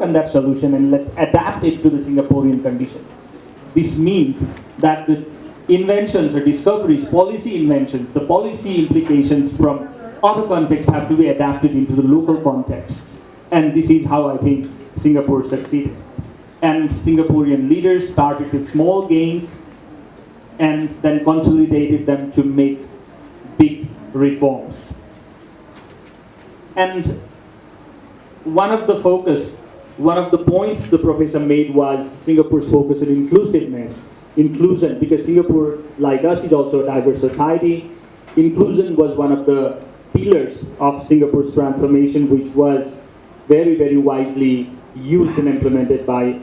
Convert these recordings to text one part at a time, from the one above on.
on that solution and let's adapt it to the Singaporean conditions. This means that the inventions or discoveries, policy inventions, the policy implications from other contexts have to be adapted into the local context. And this is how I think Singapore succeeded. And Singaporean leaders started with small gains and then consolidated them to make big reforms. And one of the points the professor made was Singapore's focus on inclusiveness, inclusion, because Singapore, like us, is also a diverse society. Inclusion was one of the pillars of Singapore's transformation, which was very, very wisely used and implemented by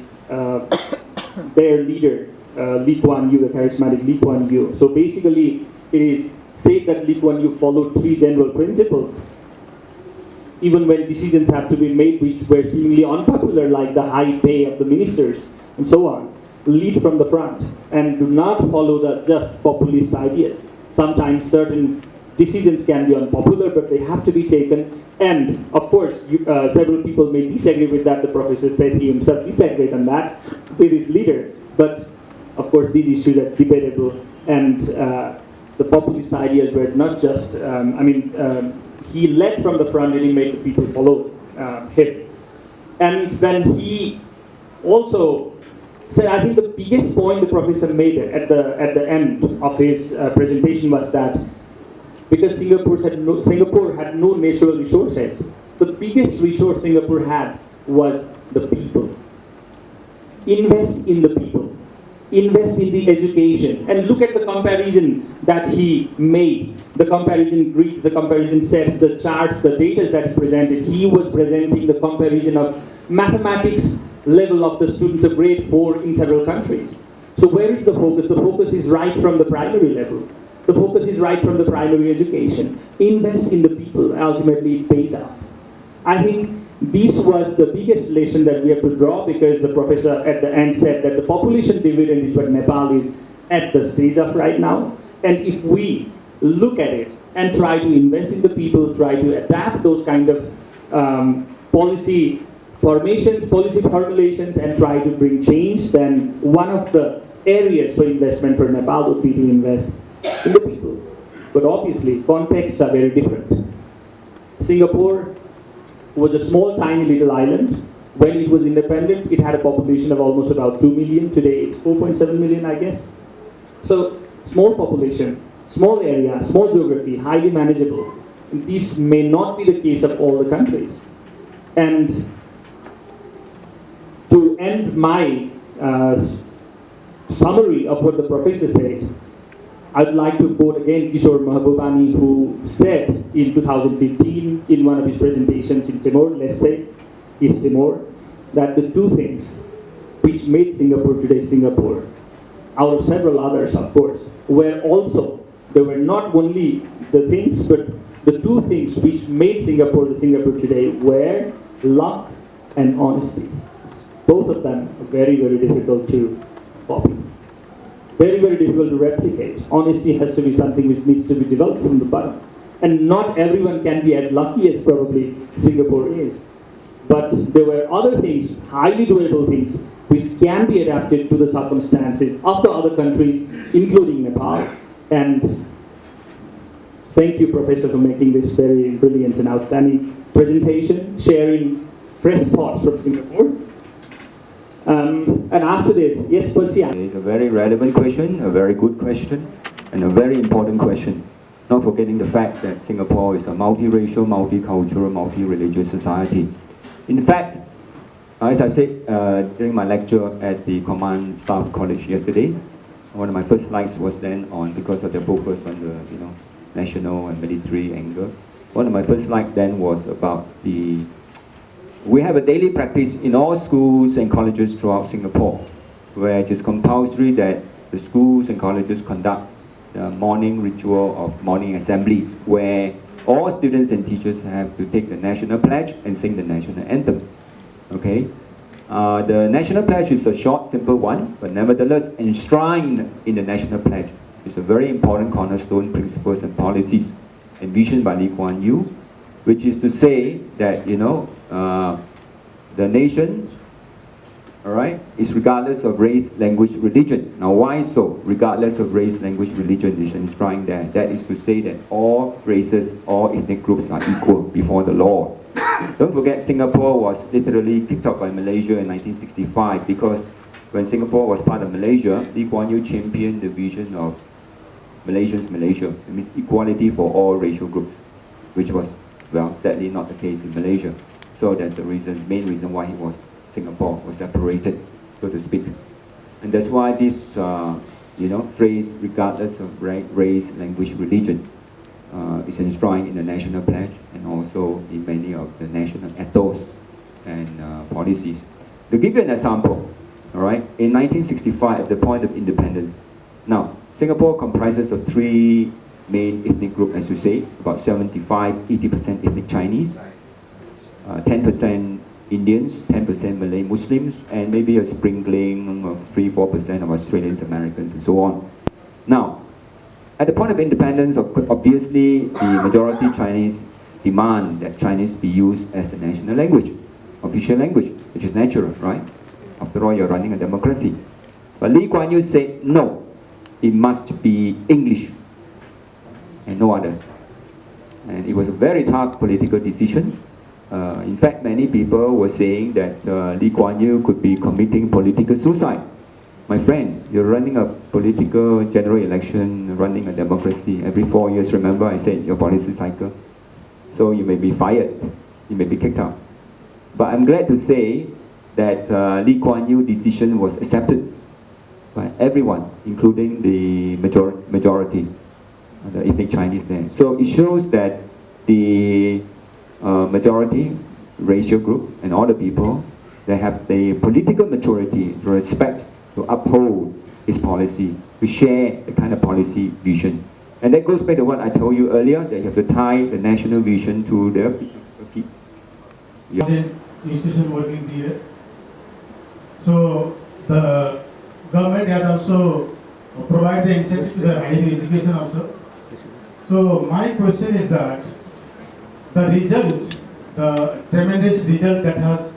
their leader, Lee Kuan Yew, the charismatic Lee Kuan Yew. So basically, it is said that Lee Kuan Yew followed 3 general principles. Even when decisions have to be made which were seemingly unpopular, like the high pay of the ministers and so on, lead from the front and do not follow the just populist ideas. Sometimes certain decisions can be unpopular, but they have to be taken. And of course, several people may disagree with that. The professor said he himself disagreed on that with his leader. But of course, these issues are debatable. And the populist ideas were not just, he led from the front and he made the people follow him. And then he also said, I think the biggest point the professor made at the end of his presentation was that because Singapore had no natural resources, the biggest resource Singapore had was the people. Invest in the people. Invest in the education. And look at the comparison that he made. The comparison grids, the comparison sets, the charts, the data that he presented. He was presenting the comparison of mathematics level of the students of grade 4 in several countries. So where is the focus? The focus is right from the primary level. The focus is right from the primary education. Invest in the people, ultimately it pays off. I think this was the biggest lesson that we have to draw, because the professor at the end said that the population dividend is what Nepal is at the stage of right now. And if we look at it and try to invest in the people, try to adapt those kind of policy formations, policy formulations, and try to bring change, then one of the areas for investment for Nepal would be to invest in the people. But obviously, contexts are very different. Singapore was a small, tiny little island. When it was independent, it had a population of almost about 2 million. Today, it's 4.7 million, I guess. So, small population, small area, small geography, highly manageable. This may not be the case of all the countries. And to end my summary of what the professor said, I'd like to quote again Kishore Mahbubani, who said in 2015 in one of his presentations in Timor, let's say, East Timor, that the 2 things which made Singapore today Singapore, out of several others, of course, they were not only the things, but the 2 things which made Singapore the Singapore today were luck and honesty. Both of them are very, very difficult to copy. Very, very difficult to replicate. Honesty has to be something which needs to be developed from the bottom. And not everyone can be as lucky as probably Singapore is. But there were other things, highly doable things, which can be adapted to the circumstances of the other countries, including Nepal. And thank you, Professor, for making this very brilliant and outstanding presentation, sharing fresh thoughts from Singapore. And after this, yes, Percy. It's a very relevant question, a very good question, and a very important question. Not forgetting the fact that Singapore is a multiracial, multicultural, multi-religious society. In fact, as I said during my lecture at the Command Staff College yesterday, one of my first slides was then on, because of the focus on the national and military angle, one of my first slides then was about we have a daily practice in all schools and colleges throughout Singapore, where it is compulsory that the schools and colleges conduct the morning ritual of morning assemblies, where all students and teachers have to take the national pledge and sing the national anthem. Okay? The national pledge is a short, simple one, but nevertheless enshrined in the national pledge. It's a very important cornerstone principles and policies envisioned by Lee Kuan Yew, which is to say that, the nation, all right, is regardless of race, language, religion. Now, why so? Regardless of race, language, religion is enshrined there. That is to say that all races, all ethnic groups are equal before the law. Don't forget, Singapore was literally kicked out by Malaysia in 1965 because when Singapore was part of Malaysia, Lee Kuan Yew championed the vision of Malaysians Malaysia. It means equality for all racial groups, which was, well, sadly not the case in Malaysia. So that's the reason, main reason why Singapore was separated, so to speak. And that's why this, phrase, regardless of race, language, religion, is enshrined in the national pledge and also in many of the national ethos and policies. To give you an example, all right, in 1965, at the point of independence, now, Singapore comprises of three main ethnic groups, as you say, about 80% ethnic Chinese, 10% Indians, 10% Malay Muslims, and maybe a sprinkling of 3-4% of Australians, Americans, and so on. Now, at the point of independence, obviously, the majority Chinese demand that Chinese be used as a national language, official language, which is natural, right? After all, you're running a democracy. But Lee Kuan Yew said, no, it must be English and no others. And it was a very tough political decision. In fact, many people were saying that Lee Kuan Yew could be committing political suicide. My friend, you're running a political general election, running a democracy every 4 years. Remember, I said your policy cycle. So you may be fired, you may be kicked out. But I'm glad to say that Lee Kuan Yew's decision was accepted by everyone, including the majority, the ethnic Chinese there. So it shows that the majority racial group and all the people, they have the political maturity to respect, to uphold his policy, to share the kind of policy vision. And that goes back to what I told you earlier, that you have to tie the national vision to the people. Yeah. Institution working here. So the government has also provided the incentive to the higher education also. So my question is that the result, the tremendous result that has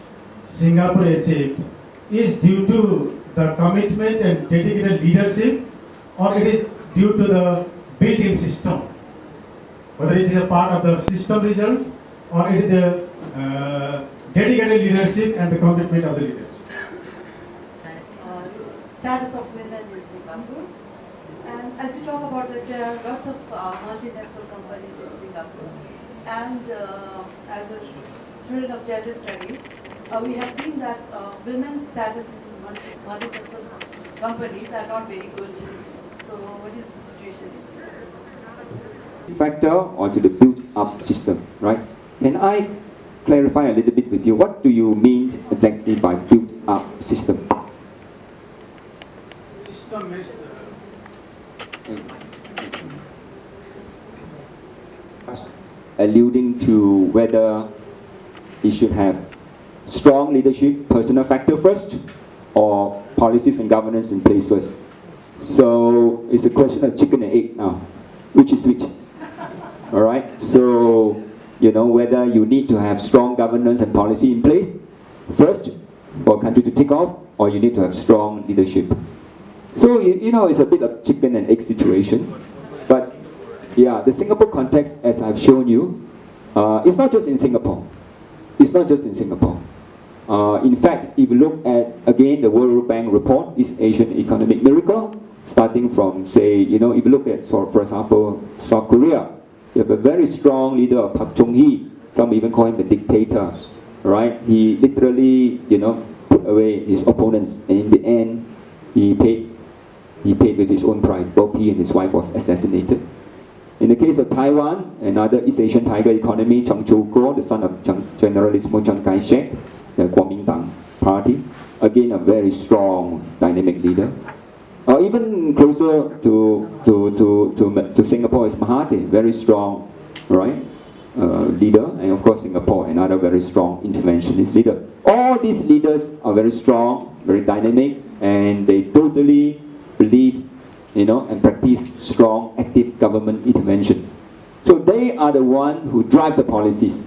Singapore achieved is due to the commitment and dedicated leadership, or it is due to the built-in system? Whether it is a part of the system result or it is the dedicated leadership and the commitment of the leaders. Status of women in Singapore. And as you talk about that, there are lots of multinational companies in Singapore. And as a student of gender studies, we have seen that women's status in multinational companies are not very good. So what is the situation in Singapore? Factor onto the built-up system, right? Can I clarify a little bit with you? What do you mean exactly by built-up system? System is alluding to whether it should have strong leadership, personal factor first, or policies and governance in place first. So it's a question of chicken and egg now. Which is which? All right. So whether you need to have strong governance and policy in place first for a country to take off, or you need to have strong leadership. So it's a bit of chicken and egg situation. But yeah, the Singapore context, as I've shown you, it's not just in Singapore. It's not just in Singapore. In fact, if you look at, again, the World Bank report, East Asian Economic Miracle, starting from, say, if you look at, for example, South Korea, you have a very strong leader, Park Chung-hee. Some even call him the dictator, right? He literally, put away his opponents, and in the end, he paid with his own price. Both he and his wife was assassinated. In the case of Taiwan, another East Asian tiger economy, Chiang Chou-kuo, the son of Generalissimo Chiang Kai-shek, the Kuomintang party, again a very strong, dynamic leader. Even closer to Singapore is Mahathir, very strong, right, leader, and of course Singapore, another very strong interventionist leader. All these leaders are very strong, very dynamic, and they totally believe, and practice strong, active government intervention. So they are the ones who drive the policies.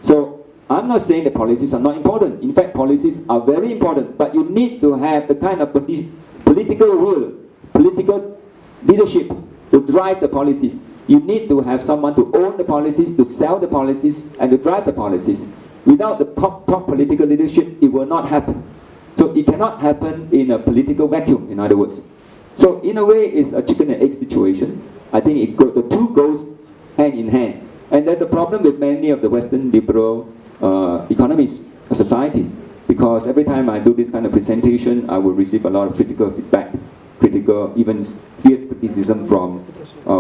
So I'm not saying that policies are not important. In fact, policies are very important, but you need to have the kind of political will, political leadership to drive the policies. You need to have someone to own the policies, to sell the policies, and to drive the policies. Without the top political leadership, it will not happen. So it cannot happen in a political vacuum, in other words. So in a way, it's a chicken and egg situation. I think the two goes hand in hand. And there's a problem with many of the Western liberal economies, societies, because every time I do this kind of presentation, I will receive a lot of critical feedback, critical, even fierce criticism from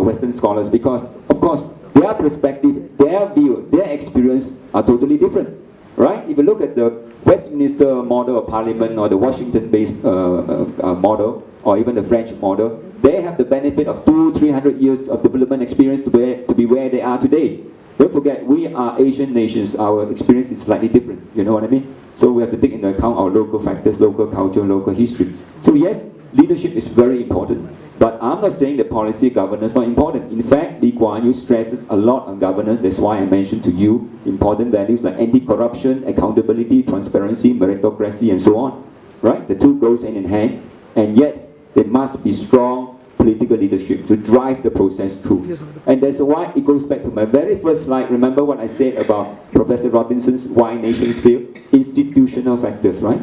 Western scholars, because, of course, their perspective, their view, their experience are totally different, right? If you look at the Westminster model of parliament or the Washington-based model, or even the French model, they have the benefit of 200-300 years of development experience to be where they are today. Don't forget, we are Asian nations. Our experience is slightly different. You know what I mean? So we have to take into account our local factors, local culture, local history. So yes, leadership is very important. But I'm not saying that policy governance is not important. In fact, Lee Kuan Yew stresses a lot on governance. That's why I mentioned to you important values like anti-corruption, accountability, transparency, meritocracy, and so on. Right? The two goes hand in hand. And yes, there must be strong political leadership to drive the process through. And that's why it goes back to my very first slide. Remember what I said about Professor Robinson's Why Nations Fail? Institutional factors, right?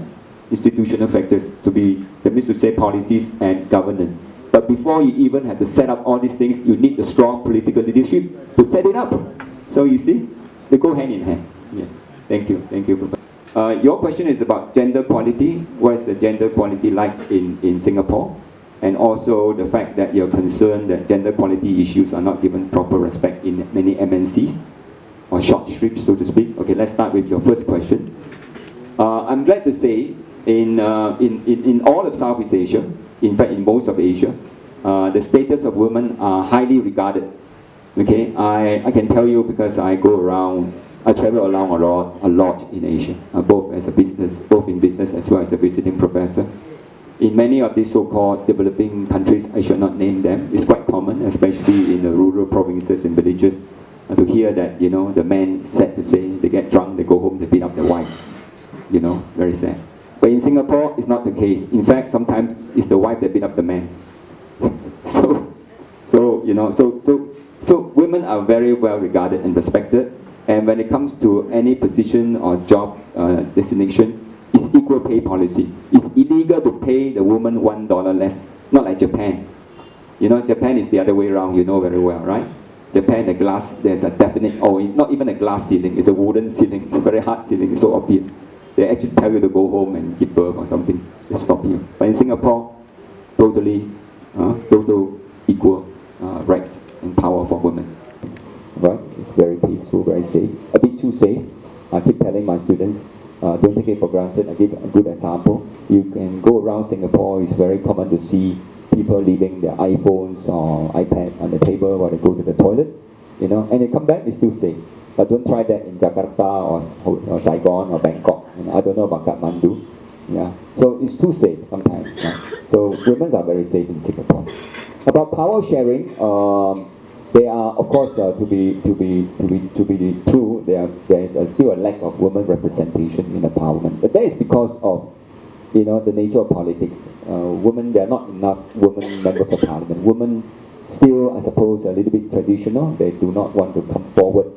Institutional factors that means to say policies and governance. But before you even have to set up all these things, you need the strong political leadership to set it up. So you see, they go hand in hand. Yes. Thank you, Professor. Your question is about gender equality. What is the gender equality like in Singapore? And also the fact that you're concerned that gender equality issues are not given proper respect in many MNCs, or short shrift, so to speak. Okay, let's start with your first question. I'm glad to say in all of Southeast Asia, in fact in most of Asia, the status of women are highly regarded. Okay, I can tell you because I travel around a lot in Asia, both in business as well as a visiting professor. In many of these so-called developing countries, I should not name them, it's quite common, especially in the rural provinces and villages, to hear that, you know, the men said to say, they get drunk, they go home, they beat up their wife. You know, very sad. But in Singapore, it's not the case. In fact, sometimes it's the wife that beat up the man. So women are very well regarded and respected. And when it comes to any position or job designation, it's equal pay policy. It's illegal to pay the woman $1 less. Not like Japan. You know, Japan is the other way around. You know very well, right? Japan, there's a definite, not even a glass ceiling. It's a wooden ceiling. It's a very hard ceiling. It's so obvious. They actually tell you to go home and give birth or something. They stop you. But in Singapore, total equal rights and power for women. Right? It's very peaceful, very safe. A bit too safe. I keep telling my students, don't take it for granted. I give a good example. You can go around Singapore. It's very common to see people leaving their iPhones or iPad on the table while they go to the toilet. You know, and they come back, it's still safe. But don't try that in Jakarta or Saigon or Bangkok. And I don't know about Kathmandu. Yeah. So it's too safe sometimes. Yeah. So women are very safe in Singapore. About power sharing, there are, of course, to be true, there is still a lack of women representation in the parliament. But that is because of, you know, the nature of politics. There are not enough women members of parliament. Women still, I suppose, a little bit traditional. They do not want to come forward.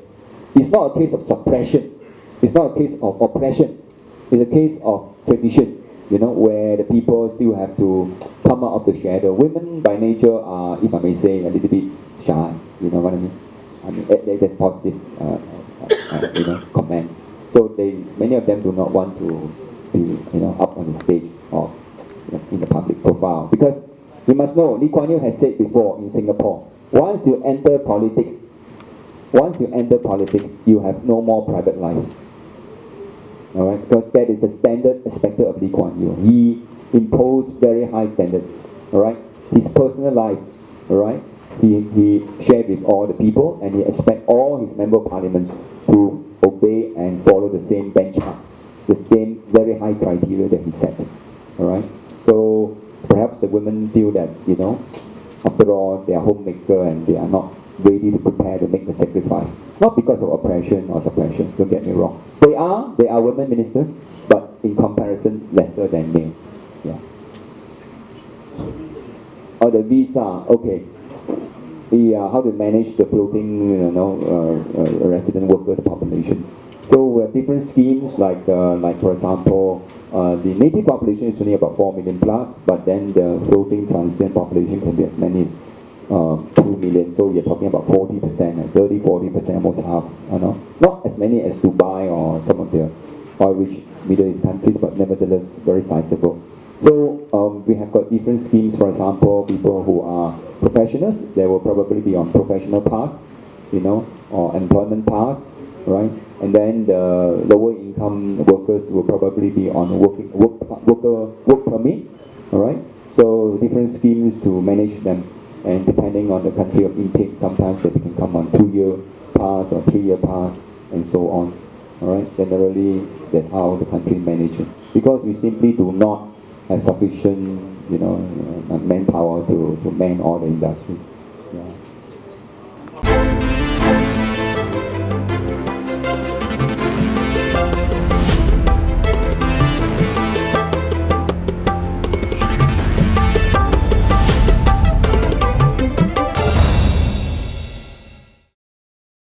It's not a case of suppression. It's not a case of oppression. It's a case of tradition, you know, where the people still have to come out of the shadow. Women by nature are, if I may say, a little bit shy. You know what I mean? I mean, that's positive, you know, comment. So many of them do not want to be, you know, up on the stage or in the public profile. Because you must know, Lee Kuan Yew has said before in Singapore, once you enter politics, you have no more private life. Alright, because that is the standard expected of Lee Kuan Yew. He imposed very high standards. Alright, his personal life, alright, he shared with all the people, and he expects all his member of parliament to obey and follow the same benchmark, the same very high criteria that he set. Alright, so perhaps the women feel that, you know, after all, they are homemaker and they are not ready to prepare to make the sacrifice. Not because of oppression or suppression, don't get me wrong. They are women ministers, but in comparison lesser than men. Yeah. Oh, the visa, okay. How to manage the floating, resident workers population. So we have different schemes, like for example, the native population is only about 4 million plus, but then the floating transient population can be as many as 2 million. So you're talking about 40%, 30, 40%, almost half. Not as many as Dubai or some of the oil-rich Middle East countries, but nevertheless very sizable. So we have got different schemes. For example, people who are professionals, they will probably be on professional pass, or employment pass, right? And then the lower income workers will probably be on work permit, all right? So different schemes to manage them, and depending on the country of intake, sometimes they can come on 2-year pass or 3-year pass, and so on, all right? Generally, that's how the country manages, because we simply do not have sufficient, manpower to man all the industry.